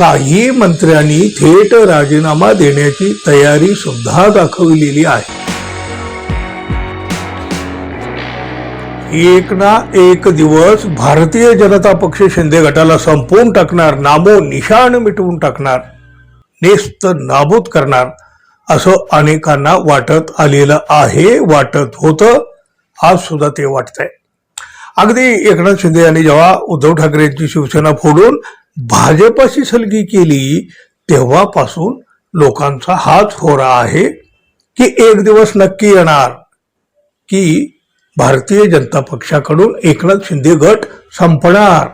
काही मंत्र्यांनी थेट राजीनामा देण्याची तयारी सुद्धा दाखवलेली आहे. एक ना एक दिवस भारतीय जनता पक्ष शिंदे गटाला संपवून टाकणार, नामो निशाण मिटवून टाकणार, नेस्त नाबूद करणार असं अनेकांना वाटत आलेलं आहे, वाटत होतं. आज सुद्धा ते वाटतंय. अगदी एकनाथ शिंदे यांनी जेव्हा उद्धव ठाकरेंची शिवसेना फोडून भाजपाशी सलगी केली तेव्हापासून लोकांचा हाच होरा आहे की एक दिवस नक्की येणार की भारतीय जनता पक्षाकडून एकनाथ शिंदे गट संपणार.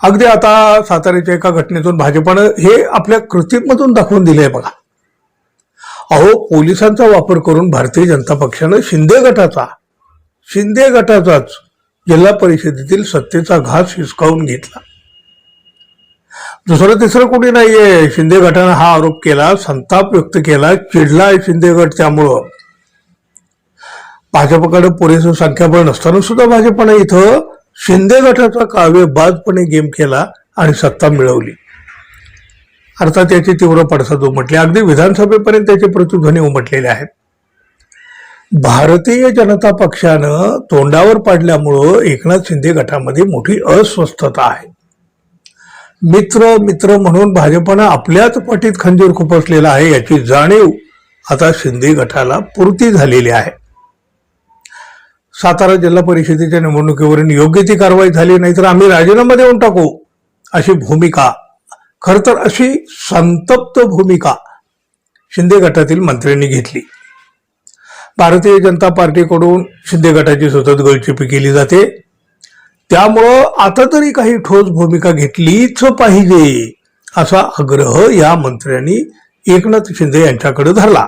अगदी आता साताऱ्याच्या एका घटनेतून भाजपानं हे आपल्या कृतीमधून दाखवून दिलंय बघा. अहो, पोलिसांचा वापर करून भारतीय जनता पक्षानं शिंदे गटाचाच जिल्हा परिषदेतील सत्तेचा घास हिसकावून घेतला. दुसरं तिसरं कोणी नाहीये. शिंदे गटानं हा आरोप केला, संताप व्यक्त केला, चिडलाय शिंदे गट. त्यामुळं भाजपकडे पुरेसं संख्याबळ नसताना सुद्धा भाजपने इथं शिंदे गटाचा काव्यबाजपणे गेम केला आणि सत्ता मिळवली. अर्थात त्याचे तीव्र पडसाद उमटले. अगदी विधानसभेपर्यंत त्याचे प्रतिध्वनी उमटलेले आहेत. भारतीय जनता पक्षानं तोंडावर पाडल्यामुळं एकनाथ शिंदे गटामध्ये मोठी अस्वस्थता आहे. मित्र म्हणून भाजपनं आपल्याच पाठीत खंजीर खुपसलेला आहे याची जाणीव आता शिंदे गटाला पुरती झालेली आहे. सातारा जिल्हा परिषदेच्या निवडणुकीवरून योग्य ती कारवाई झाली नाही तर आम्ही राजीनामा देऊन टाकू अशी भूमिका, खर तर अशी संतप्त भूमिका शिंदे गटातील मंत्र्यांनी घेतली. भारतीय जनता पार्टीकडून शिंदे गटाची सतत गळचेपी केली जाते. त्यामुळं आता तरी काही ठोस भूमिका घेतलीच पाहिजे असा आग्रह या मंत्र्यांनी एकनाथ शिंदे यांच्याकडे धरला.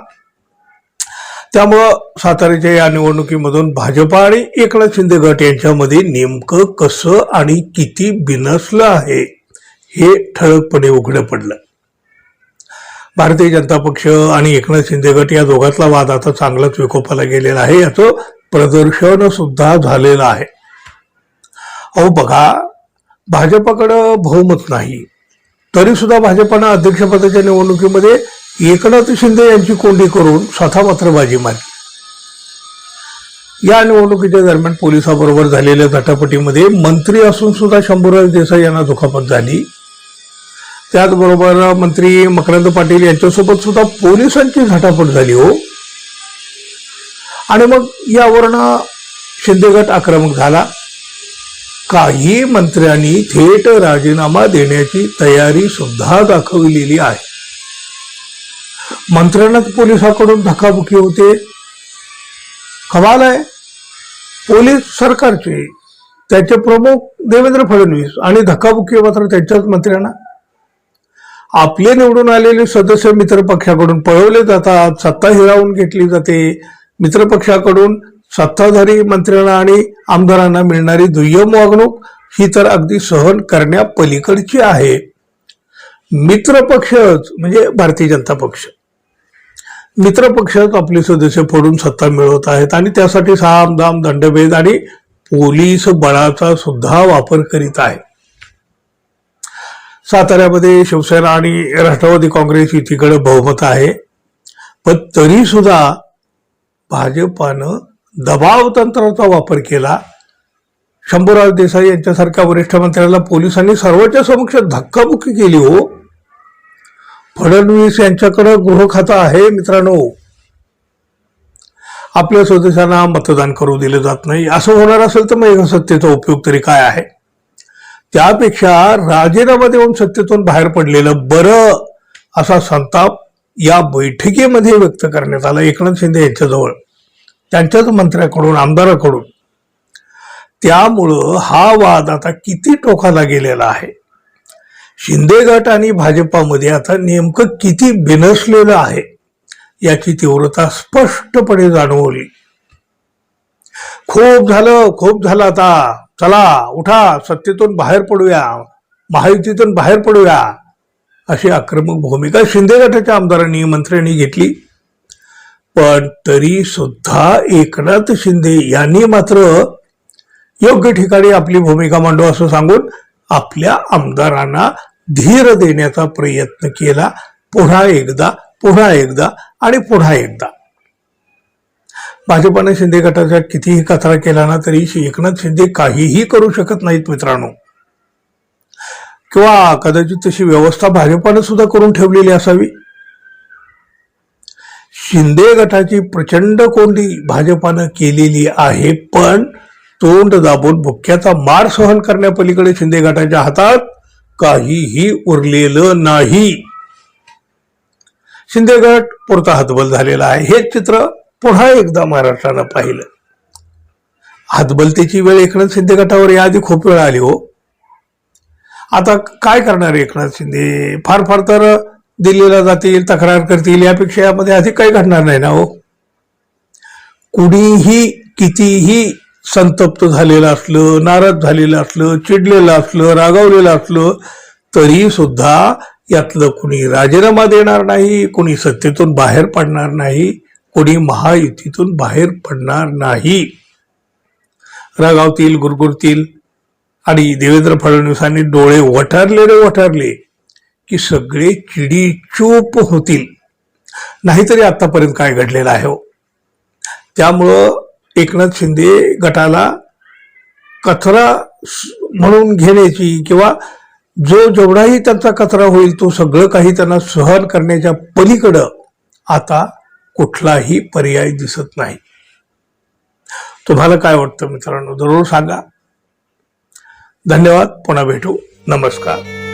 त्यामुळं साताऱ्याच्या या निवडणुकीमधून भाजपा आणि एकनाथ शिंदे गट यांच्यामध्ये नेमकं कसं आणि किती बिनसलं आहे हे ठळकपणे उघडं पडलं. भारतीय जनता पक्ष आणि एकनाथ शिंदे गट या दोघातला वाद आता चांगलाच विकोपाला गेलेला आहे. याचं प्रदर्शन सुद्धा झालेलं आहे. अहो बघा, भाजपाकडं बहुमत नाही तरी सुद्धा भाजपानं अध्यक्षपदाच्या निवडणुकीमध्ये एकनाथ शिंदे यांची कोंडी करून स्वतः मात्र बाजी मारली. या निवडणुकीच्या दरम्यान पोलिसांबरोबर झालेल्या झटापटीमध्ये मंत्री असून सुद्धा शंभूराज देसाई यांना दुखापत झाली. त्याचबरोबर मंत्री मकरंद पाटील यांच्यासोबत सुद्धा पोलिसांची झटापट झाली हो. आणि मग यावरनं शिंदे गट आक्रमक झाला. काही मंत्र्यांनी थेट राजीनामा देण्याची तयारी सुद्धा दाखवलेली आहे. मंत्र्यांनाच पोलिसांकडून धक्काबुक्की होते. कमाल आहे. पोलीस सरकारचे त्याचे प्रमुख देवेंद्र फडणवीस आणि धक्काबुक्की मात्र त्यांच्याच मंत्र्यांना. आपले निवडून आलेले सदस्य मित्रपक्षाकडून पळवले जातात, सत्ता हिरावून घेतली जाते. मित्रपक्षाकडून सत्ताधारी मंत्र्यांना आणि आमदारांना मिळणारी दुय्यम वागणूक ही तर अगदी सहन करण्यापलीकडची आहे. मित्रपक्षच म्हणजे भारतीय जनता पक्ष, मित्रपक्षच आपले सदस्य फोडून सत्ता मिळवत आहेत आणि त्यासाठी साम दाम दंडभेद आणि पोलीस बळाचा सुद्धा वापर करीत आहे. साताऱ्यामध्ये शिवसेना आणि राष्ट्रवादी काँग्रेस युतीकडे बहुमत आहे, पण तरी सुद्धा भाजपानं दबाव तंत्राचा वापर केला. शंभूराज देसाई यांच्यासारख्या वरिष्ठ मंत्र्याला पोलिसांनी सर्वोच्च समक्ष धक्काबुक्की केली हो. फडणवीस यांच्याकडे गृह खातं आहे मित्रांनो. आपल्या सदस्यांना मतदान करू दिलं जात नाही. असं होणार असेल तर मग सत्तेचा उपयोग तरी काय आहे. त्यापेक्षा राजीनामा देऊन सत्तेतून बाहेर पडलेलं बरं असा संताप या बैठकीमध्ये व्यक्त करण्यात आला एकनाथ शिंदे यांच्याजवळ, त्यांच्याच मंत्र्याकडून, आमदाराकडून. त्यामुळं हा वाद आता किती टोकाला गेलेला आहे. शिंदे गट आणि भाजपामध्ये आता नेमकं किती बिनसलेलं आहे याची तीव्रता स्पष्टपणे जाणवली. खूप झालं आता, चला उठा, सत्तेतून बाहेर पडूया, महायुतीतून बाहेर पडूया अशी आक्रमक भूमिका शिंदे गटाच्या आमदारांनी, मंत्र्यांनी घेतली. पण तरी सुद्धा एकनाथ शिंदे यांनी मात्र योग्य ठिकाणी आपली भूमिका मांडू असं सांगून आपल्या आमदारांना धीर देण्याचा प्रयत्न केला, पुन्हा एकदा आणि पुन्हा एकदा. भाजपाने शिंदे गटाचा कितीही कचरा केला ना तरी एकनाथ शिंदे काहीही करू शकत नाहीत मित्रांनो. किंवा कदाचित तशी व्यवस्था भाजपाने सुद्धा करून ठेवलेली असावी. शिंदे गटाची प्रचंड कोंडी भाजपानं केलेली आहे, पण तोंड दाबून भुक्क्याचा मार सहन करण्यापलीकडे शिंदे गटाच्या हातात काहीही उरलेलं नाही. शिंदे गट पुरता हतबल झालेला आहे. हे चित्र पुन्हा एकदा महाराष्ट्रानं पाहिलं. हतबलतेची वेळ एकनाथ शिंदे गटावर याआधी खूप वेळ आली हो. आता काय करणार एकनाथ शिंदे? फार फार तर दिल्लीला जातील, तक्रार करतील, यापेक्षा यामध्ये अधिक काही घडणार नाही ना हो. कुणीही कितीही संतप्त झालेलं असलं, नाराज झालेलं असलं, चिडलेलं असलं, रागावलेलं असलं तरी सुद्धा यातलं कुणी राजीनामा देणार नाही, कुणी सत्तेतून बाहेर पडणार नाही, कोणी महायुतीतून बाहेर पडणार नाही. रागावतील, गुरगुरतील आणि देवेंद्र फडणवीसांनी डोळे वठारले की सगळे चिडी चूप होतील. नाहीतरी आतापर्यंत काय घडलेलं आहे हो. त्यामुळं एकनाथ शिंदे गटाला कचरा म्हणून घेण्याची किंवा जेवढाही त्यांचा कचरा होईल तो सगळं काही त्यांना सहन करण्याच्या पलीकडं आता कुठलाही पर्याय दिसत नाही. तुम्हाला काय वाटतं मित्रांनो? जरूर सांगा. धन्यवाद. पुन्हा भेटू. नमस्कार.